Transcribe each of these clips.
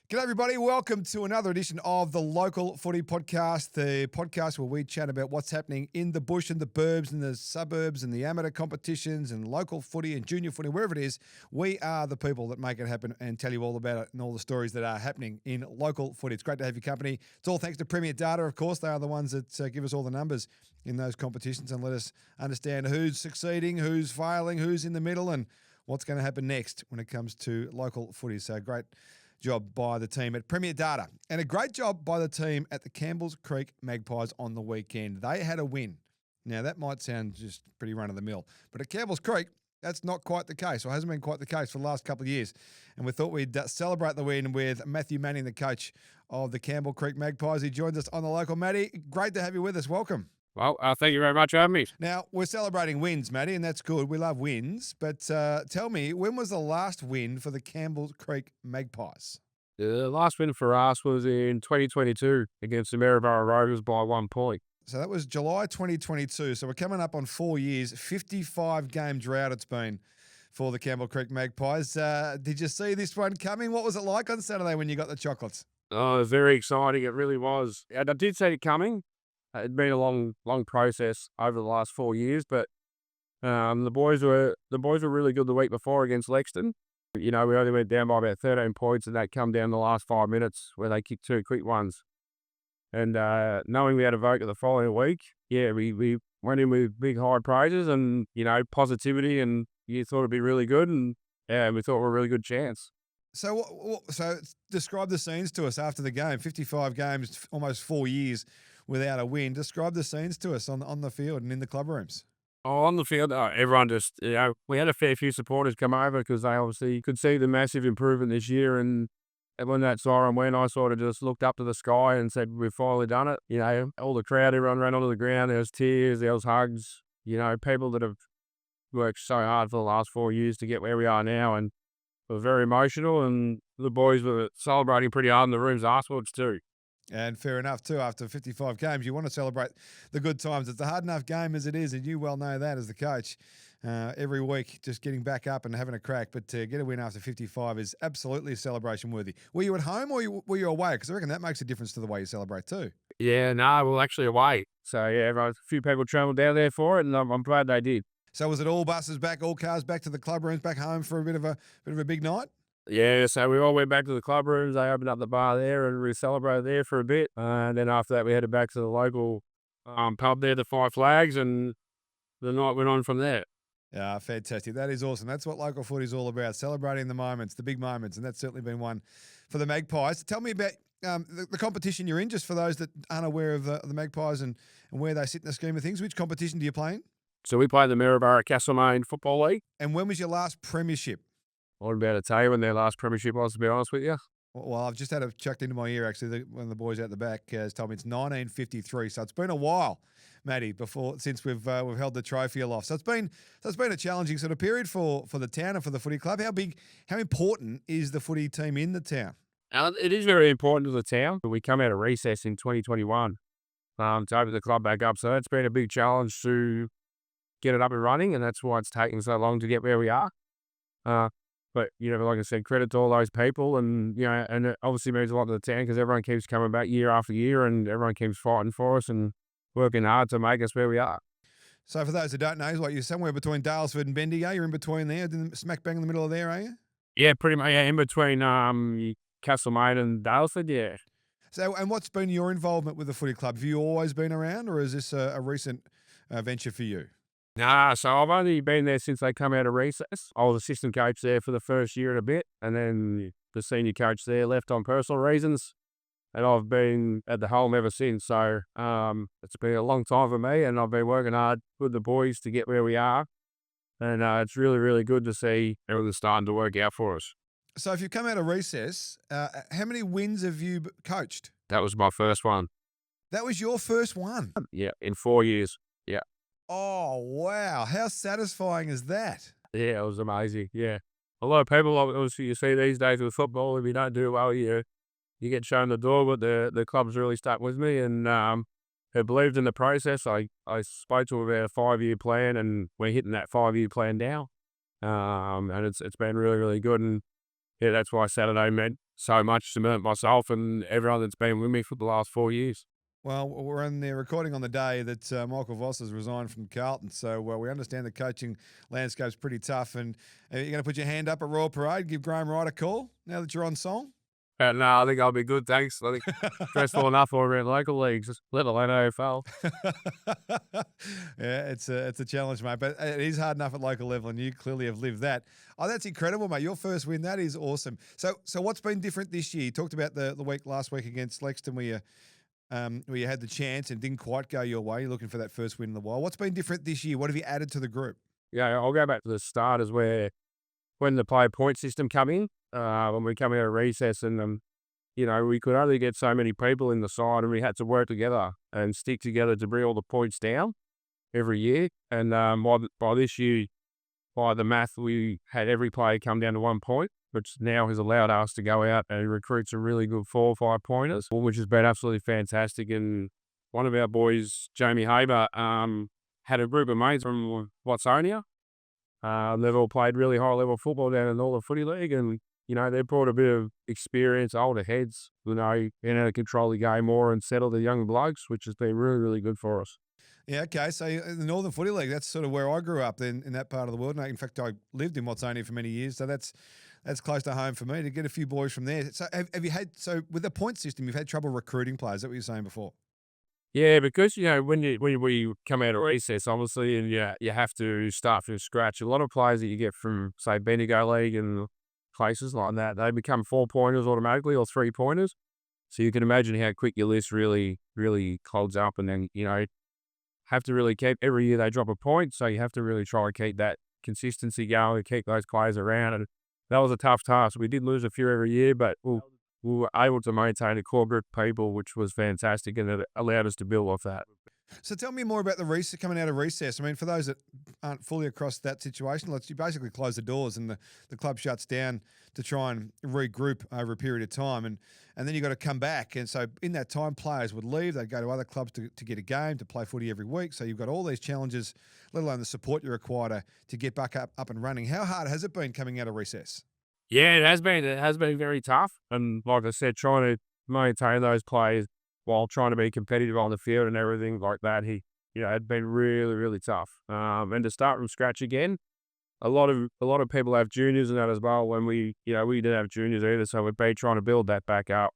G'day, everybody. Welcome to another edition of the Local Footy Podcast, the podcast where we chat about what's happening in the bush and the burbs and the suburbs and the amateur competitions and local footy and junior footy, wherever it is. We are the people that make it happen and tell you all about it and all the stories that are happening in local footy. It's great to have your company. It's all thanks to Premier Data, of course. They are the ones that give us all the numbers in those competitions and let us understand who's succeeding, who's failing, who's in the middle, and what's going to happen next when it comes to local footy. So great job by the team at Premier Data, and a great job by the team at the Campbells Creek Magpies on the weekend. They had a win. Now, that might sound just pretty run-of-the-mill, but at Campbells Creek, that's not quite the case, or hasn't been quite the case for the last couple of years. And we thought we'd celebrate the win with Matthew Manning, the coach of the Campbell Creek Magpies. He joins us on the local. Matty, great to have you with us. Welcome. Well, thank you very much for having me. Now, we're celebrating wins, Matty, and that's good. We love wins. But tell me, when was the last win for the Campbell Creek Magpies? The last win for us was in 2022 against the Maryborough Rovers by 1 point. So that was July 2022. So we're coming up on 4 years, 55-game drought it's been for the Campbell Creek Magpies. Did you see this one coming? What was it like on Saturday when you got the chocolates? Oh, very exciting. It really was. And I did see it coming. It'd been a long process over the last 4 years, but the boys were really good the week before against Lexington. You know, we only went down by about 13 points, and that come down the last 5 minutes where they kicked 2 quick ones. And knowing we had Avoca the following week, yeah, we went in with big high praises and, you know, positivity, and you thought it'd be really good, and yeah, we thought we were a really good chance. So describe the scenes to us after the game. 55 games, almost 4 years without a win. Describe the scenes to us on the field and in the club rooms. Oh, on the field, everyone just, you know, we had a fair few supporters come over because they obviously could see the massive improvement this year. And when that siren went, I sort of just looked up to the sky and said, we've finally done it. You know, all the crowd, everyone ran onto the ground. There was tears, there was hugs, you know, people that have worked so hard for the last 4 years to get where we are now. And it was very emotional, and the boys were celebrating pretty hard in the rooms afterwards too. And fair enough, too. After 55 games, you want to celebrate the good times. It's a hard enough game as it is, and you well know that as the coach. Every week, just getting back up and having a crack. But to get a win after 55 is absolutely celebration worthy. Were you at home or were you away? Because I reckon that makes a difference to the way you celebrate too. Yeah, no, we were actually away. So, yeah, a few people travelled down there for it, and I'm glad they did. So was it all buses back, all cars back to the club rooms, back home for a bit of a big night? Yeah, so we all went back to the club rooms. They opened up the bar there, and we celebrated there for a bit. And then after that, we headed back to the local pub there, the Five Flags, and the night went on from there. Yeah, fantastic. That is awesome. That's what local footy is all about, celebrating the moments, the big moments, and that's certainly been one for the Magpies. Tell me about the competition you're in, just for those that aren't aware of the Magpies and where they sit in the scheme of things. Which competition do you play in? So we played the Maryborough Castlemaine Football League. And when was your last premiership? I wouldn't be able to tell you when their last premiership was, to be honest with you. Well, I've just had it chucked into my ear, actually. One of the boys out the back has told me it's 1953. So it's been a while, Matty, since we've held the trophy aloft. So it's been a challenging sort of period for the town and for the footy club. How important is the footy team in the town? It is very important to the town. We come out of recess in 2021 to open the club back up. So it's been a big challenge to get it up and running, and that's why it's taking so long to get where we are. But, you know, like I said, credit to all those people, and, you know, and it obviously means a lot to the town because everyone keeps coming back year after year, and everyone keeps fighting for us and working hard to make us where we are. So for those who don't know, you're somewhere between Dalesford and Bendigo. You're in between there, smack bang in the middle of there, are you? Yeah, pretty much. Yeah, in between Castlemaine and Dalesford, yeah. So, and what's been your involvement with the footy club? Have you always been around, or is this a recent venture for you? Nah, so I've only been there since they come out of recess. I was assistant coach there for the first year and a bit, and then the senior coach there left on personal reasons, and I've been at the helm ever since. So it's been a long time for me, and I've been working hard with the boys to get where we are, and it's really, really good to see everything starting to work out for us. So if you've come out of recess, how many wins have you coached? That was my first one. That was your first one? Yeah, in 4 years. Yeah. Oh, wow. How satisfying is that? Yeah, it was amazing. Yeah. A lot of people, obviously, you see these days with football, if you don't do well, you get shown the door, but the club's really stuck with me, and have believed in the process. I spoke to them about a 5-year plan, and we're hitting that 5-year plan now. And it's been really, really good. And yeah, that's why Saturday meant so much to myself and everyone that's been with me for the last 4 years. Well, we're on the recording on the day that Michael Voss has resigned from Carlton, so we understand the coaching landscape's pretty tough. And are you going to put your hand up at Royal Parade, give Graham Wright a call now that you're on song? No, I think I'll be good, thanks. I think stressful enough over in local leagues, let alone AFL. Yeah, it's a challenge, mate, but it is hard enough at local level, and you clearly have lived that. Oh, that's incredible, mate. Your first win, that is awesome. So what's been different this year? You talked about the week last week against Lexington where you had the chance and didn't quite go your way. You're looking for that first win in a while. What's been different this year? What have you added to the group? Yeah, I'll go back to the start as when the player point system come in, when we come out of recess and, we could only get so many people in the side and we had to work together and stick together to bring all the points down every year. And by this year, by the math, we had every player come down to 1 point, which now has allowed us to go out and recruit some really good 4 or 5 pointers, which has been absolutely fantastic. And one of our boys, Jamie Haber, had a group of mates from Watsonia. They've all played really high level football down in the Northern Footy League, and they brought a bit of experience, older heads, know how to control the game more and settle the young blokes, which has been really, really good for us. Yeah, okay. So the Northern Footy League, that's sort of where I grew up in that part of the world. And in fact, I lived in Watsonia for many years, so that's close to home for me to get a few boys from there. So have you had, so with the point system, you've had trouble recruiting players? Is that what you were saying before? Yeah, because when we come out of recess, obviously, and you have to start from scratch. A lot of players that you get from, say, Bendigo League and places like that, they become 4 pointers automatically or 3 pointers. So you can imagine how quick your list really, really clogs up, and then have to really keep every year they drop a point. So you have to really try and keep that consistency going and keep those players around. And that was a tough task. We did lose a few every year, but we were able to maintain a core group of people, which was fantastic, and it allowed us to build off that. So tell me more about the coming out of recess. I mean, for those that aren't fully across that situation, you basically close the doors and the club shuts down to try and regroup over a period of time. And then you've got to come back. And so in that time, players would leave. They'd go to other clubs to get a game, to play footy every week. So you've got all these challenges, let alone the support you require to get back up and running. How hard has it been coming out of recess? Yeah, it has been. It has been very tough. And like I said, trying to maintain those players while trying to be competitive on the field and everything like that, it'd been really, really tough. And to start from scratch again, a lot of people have juniors and that as well. When we didn't have juniors either, so we've been trying to build that back up.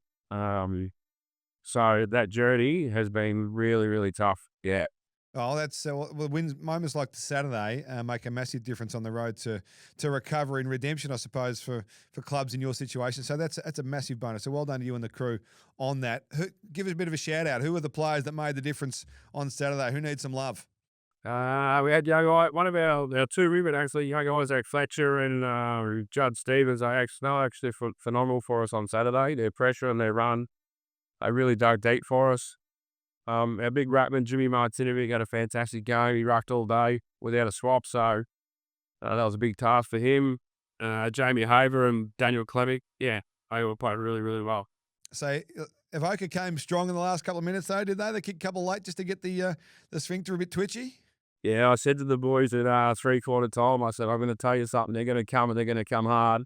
So that journey has been really, really tough. Yeah. Oh, that's wins. Moments like the Saturday make a massive difference on the road to recovery and redemption, I suppose, for clubs in your situation. So that's a massive bonus. So well done to you and the crew on that. Give us a bit of a shout out. Who are the players that made the difference on Saturday? Who needs some love? We had young guy, one of our 2 women actually, young guys, Eric Fletcher and Judd Stevens. They actually phenomenal for us on Saturday. Their pressure and their run, they really dug deep for us. Our big ruckman, Jimmy Martinovic, had a fantastic game. He rucked all day without a swap, so that was a big task for him. Jamie Haver and Daniel Klemic, they all played really, really well. So Avoca came strong in the last couple of minutes, though, did they? They kicked a couple late just to get the sphincter a bit twitchy? Yeah, I said to the boys at three-quarter time, I said, I'm going to tell you something. They're going to come and they're going to come hard.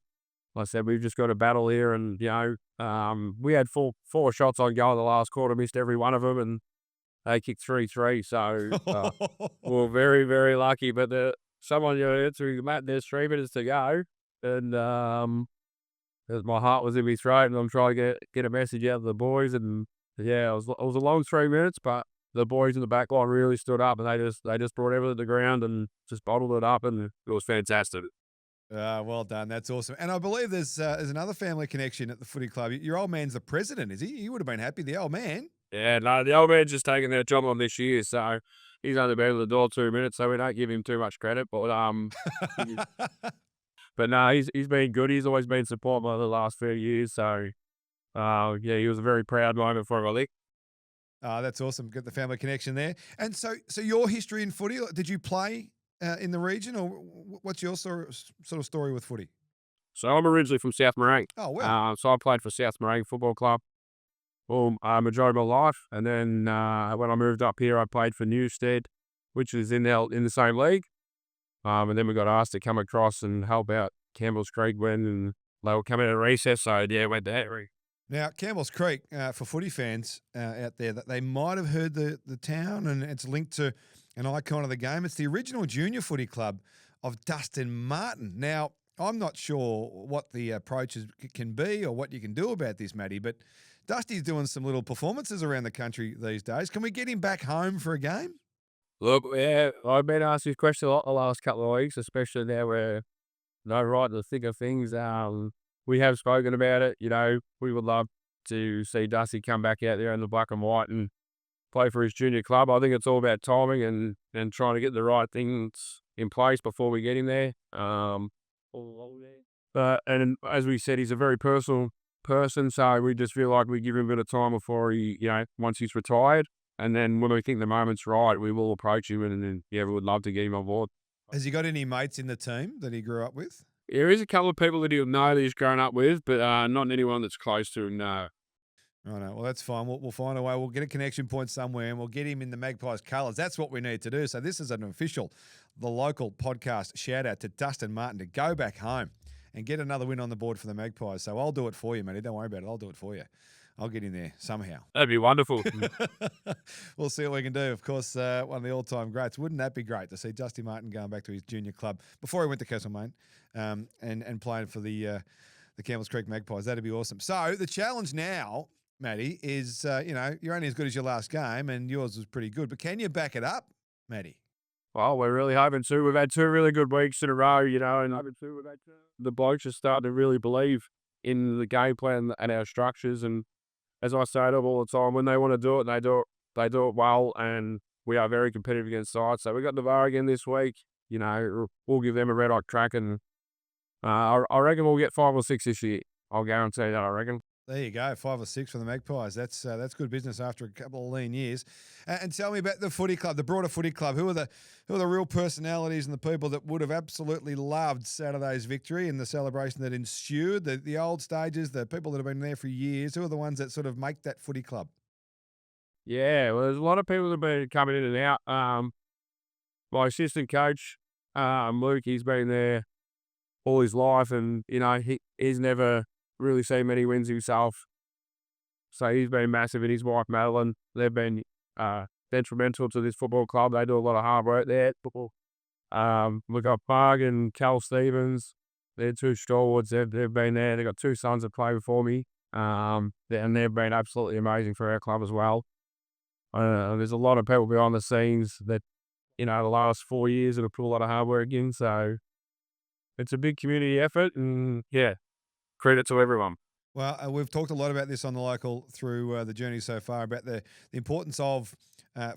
I said, we've just got to battle here. And, we had four shots on goal in the last quarter, missed every one of them, and they kicked 3-3. So we're very, very lucky. But someone, through the mat, there's 3 minutes to go. And as my heart was in my throat, and I'm trying to get a message out of the boys. And, it was a long 3 minutes, but the boys in the back line really stood up, and they just brought everything to the ground and just bottled it up, and it was fantastic. Well done. That's awesome. And I believe there's another family connection at the footy club. Your old man's the president, is he? He would have been happy, the old man. Yeah, no, the old man's just taking their job on this year, so he's only been at the door 2 minutes, so we don't give him too much credit. But but no, he's been good. He's always been supported by the last few years. So he was a very proud moment for Malik. That's awesome. Get the family connection there. And so your history in footy, did you play in the region, or what's your sort of story with footy? So I'm originally from South Morang. Oh, well. So I played for South Morang Football Club for majority of my life. And then when I moved up here, I played for Newstead, which is in the same league. And then we got asked to come across and help out Campbells Creek when they were coming at recess, so yeah, went there. Now, Campbells Creek, for footy fans out there, that they might have heard the town, and it's linked to an icon of the game. It's the original junior footy club of Dustin Martin. Now, I'm not sure what the approach can be or what you can do about this, Matty, but Dusty's doing some little performances around the country these days. Can we get him back home for a game? Look, yeah, I've been asked this question a lot the last couple of weeks, especially now we're right in the thick of things. We have spoken about it. We would love to see Dusty come back out there in the black and white and play for his junior club. I think it's all about timing and trying to get the right things in place before we get him there. And as we said, he's a very personal person, so we just feel like we give him a bit of time before once he's retired. And then when we think the moment's right, we will approach him and then, we would love to get him on board. Has he got any mates in the team that he grew up with? There is a couple of people that he'll know that he's grown up with, but not anyone that's close to him, no. Oh, no. Well, that's fine. We'll find a way. We'll get a connection point somewhere and we'll get him in the Magpies colours. That's what we need to do. So this is an official, the local podcast shout out to Dustin Martin to go back home and get another win on the board for the Magpies. So I'll do it for you, matey. Don't worry about it. I'll do it for you. I'll get in there somehow. That'd be wonderful. We'll see what we can do. Of course, one of the all-time greats. Wouldn't that be great to see Dusty Martin going back to his junior club before he went to Castlemaine and playing for the Campbells Creek Magpies? That'd be awesome. So the challenge now, Matty, is, you're only as good as your last game and yours was pretty good. But can you back it up, Matty? Well, we're really hoping to. We've had 2 really good weeks in a row, and the blokes are starting to really believe in the game plan and our structures. And as I say to them all the time, when they want to do it, they do it well, and we are very competitive against sides. So we got Navarre again this week. We'll give them a red hot crack, and I reckon we'll get 5 or 6 this year. I'll guarantee that. I reckon. There you go, 5 or 6 for the Magpies. That's good business after a couple of lean years. And tell me about the footy club, the broader footy club. Who are the real personalities and the people that would have absolutely loved Saturday's victory and the celebration that ensued? The old stages, the people that have been there for years. Who are the ones that sort of make that footy club? Yeah, well, there's a lot of people that have been coming in and out. My assistant coach, Luke, he's been there all his life, and he's never really seen many wins himself. So he's been massive, and his wife Madeline, they've been detrimental to this football club. They do a lot of hard work there at football. We've got Bug and Cal Stevens. They're 2 stalwarts. They've been there. They've got 2 sons that play before me. And they've been absolutely amazing for our club as well. There's a lot of people behind the scenes that, the last 4 years that have put a lot of hard work in. So it's a big community effort, and credit to everyone. Well, we've talked a lot about this on the local through the journey so far, about the importance of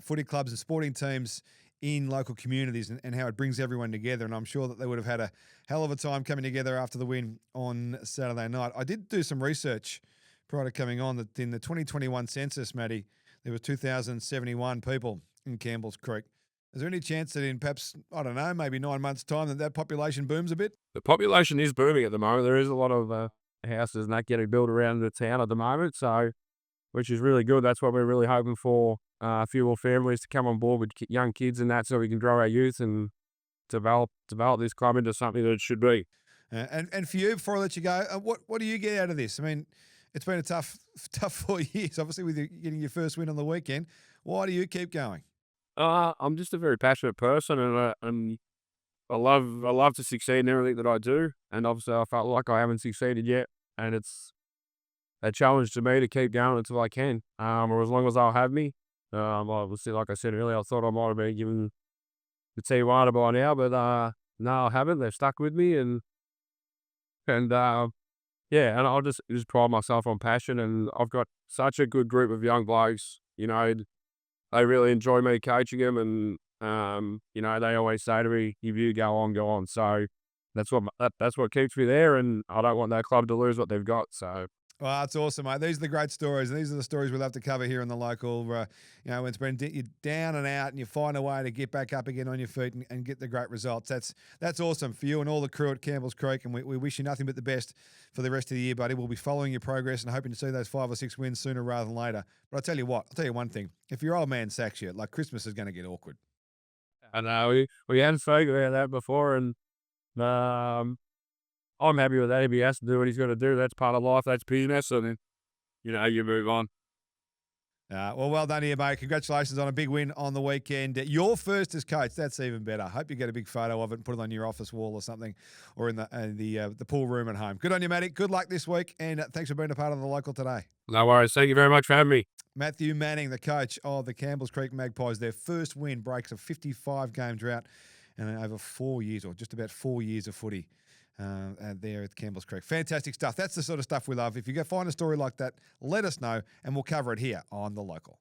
footy clubs and sporting teams in local communities and how it brings everyone together. And I'm sure that they would have had a hell of a time coming together after the win on Saturday night. I did do some research prior to coming on that in the 2021 census, Matty, there were 2,071 people in Campbells Creek. Is there any chance that in perhaps, I don't know, maybe 9 months' time that population booms a bit? The population is booming at the moment. There is a lot of houses and that getting built around the town at the moment, so which is really good. That's what we're really hoping for, a few more families to come on board with young kids and that, so we can grow our youth and develop this club into something that it should be. And for you, before I let you go, what do you get out of this? I mean, it's been a tough 4 years, obviously, with you getting your first win on the weekend. Why do you keep going? I'm just a very passionate person, and I love to succeed in everything that I do. And obviously, I felt like I haven't succeeded yet, and it's a challenge to me to keep going until I can, or as long as they'll have me. Obviously, like I said earlier, I thought I might have been given the Tijuana by now, but no, I haven't. They've stuck with me, and and I'll just pride myself on passion, and I've got such a good group of young blokes. They really enjoy me coaching them, and they always say to me, "If you go on, go on." So that's what keeps me there, and I don't want that club to lose what they've got. So. Well, that's awesome, mate. These are the great stories, and these are the stories we love to cover here in the local. When it's been you're down and out, and you find a way to get back up again on your feet and get the great results. That's awesome for you and all the crew at Campbells Creek, and we wish you nothing but the best for the rest of the year, buddy. We'll be following your progress and hoping to see those 5 or 6 wins sooner rather than later. But I'll tell you one thing: if your old man sacks you, like, Christmas is going to get awkward. I know we hadn't spoken about that before, and I'm happy with that. If he has to do what he's got to do, that's part of life. That's business, and then you move on. Well done here, mate. Congratulations on a big win on the weekend. Your first as coach, that's even better. Hope you get a big photo of it and put it on your office wall or something, or in the pool room at home. Good on you, Matty. Good luck this week, and thanks for being a part of the local today. No worries. Thank you very much for having me. Matthew Manning, the coach of the Campbells Creek Magpies, their first win breaks a 55-game drought and over 4 years, or just about 4 years of footy. There at Campbells Creek. Fantastic stuff. That's the sort of stuff we love. If you go find a story like that, let us know and we'll cover it here on The Local.